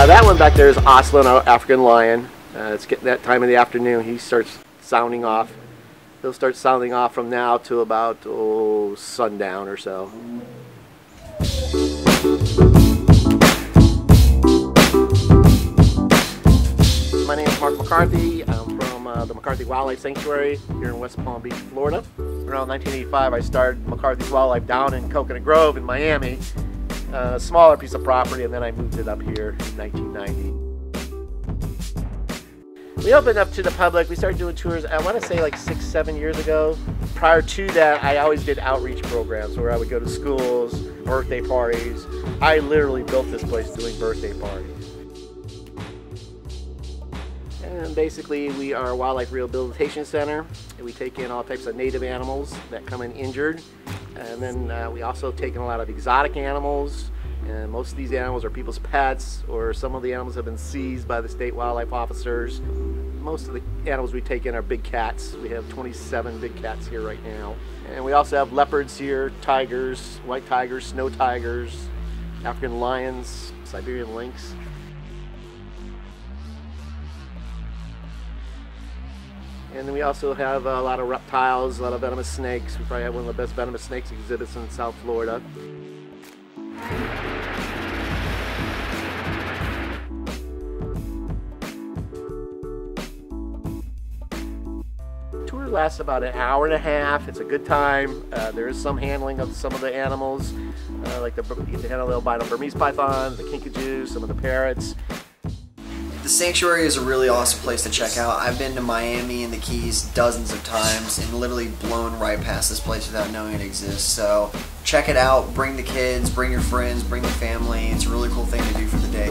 That one back there is Ocala, our African lion. It's getting that time of the afternoon. He starts sounding off. He'll start sounding off from now to about sundown or so. My name is McArthys. I'm from the McArthys Wildlife Sanctuary here in West Palm Beach, Florida. Around 1985, I started McArthys Wildlife down in Coconut Grove in Miami. A smaller piece of property, and then I moved it up here in 1990. We opened up to the public. We started doing tours, I want to say like 6-7 years ago. Prior to that, I always did outreach programs where I would go to schools, birthday parties. I literally built this place doing birthday parties. And basically, we are a wildlife rehabilitation center. We take in all types of native animals that come in injured. And then we also take in a lot of exotic animals. And most of these animals are people's pets, or some of the animals have been seized by the state wildlife officers. Most of the animals we take in are big cats. We have 27 big cats here right now. And we also have leopards here, tigers, white tigers, snow tigers, African lions, Siberian lynx. And then we also have a lot of reptiles, a lot of venomous snakes. We probably have one of the best venomous snakes exhibits in South Florida. The tour lasts about an hour and a half. It's a good time. There is some handling of some of the animals, like you get to handle the albino Burmese python, the kinkajou, some of the parrots. The sanctuary is a really awesome place to check out. I've been to Miami and the Keys dozens of times and literally blown right past this place without knowing it exists. So check it out, bring the kids, bring your friends, bring the family. It's a really cool thing to do for the day.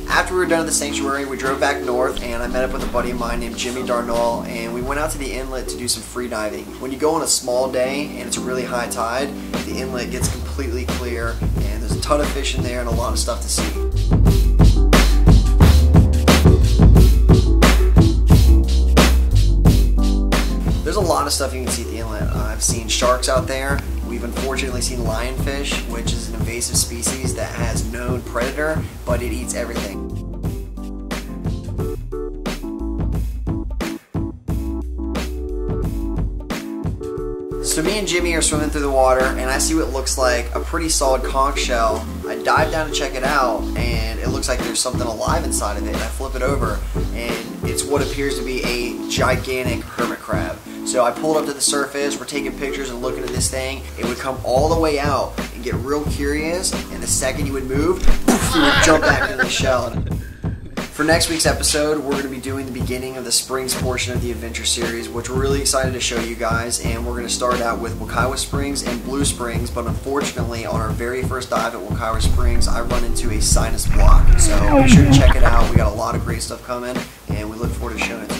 After we were done at the sanctuary, we drove back north and I met up with a buddy of mine named Jimmy Darnall, and we went out to the inlet to do some free diving. When you go on a small day and it's a really high tide, the inlet gets completely clear and there's a ton of fish in there and a lot of stuff to see. There's a lot of stuff you can see at the inlet. I've seen sharks out there. We've unfortunately seen lionfish, which is an invasive species that has known predator, but it eats everything. So me and Jimmy are swimming through the water and I see what looks like a pretty solid conch shell. I dive down to check it out and it looks like there's something alive inside of it, and I flip it over and it's what appears to be a gigantic hermit crab. So I pulled up to the surface, we're taking pictures and looking at this thing. It would come all the way out and get real curious, and the second you would move, you would jump back into the shell. For next week's episode, we're going to be doing the beginning of the Springs portion of the adventure series, which we're really excited to show you guys. And we're going to start out with Wekiwa Springs and Blue Springs, but unfortunately on our very first dive at Wekiwa Springs, I run into a sinus block. So be sure to check it out. We got a lot of great stuff coming, and we look forward to showing it to you.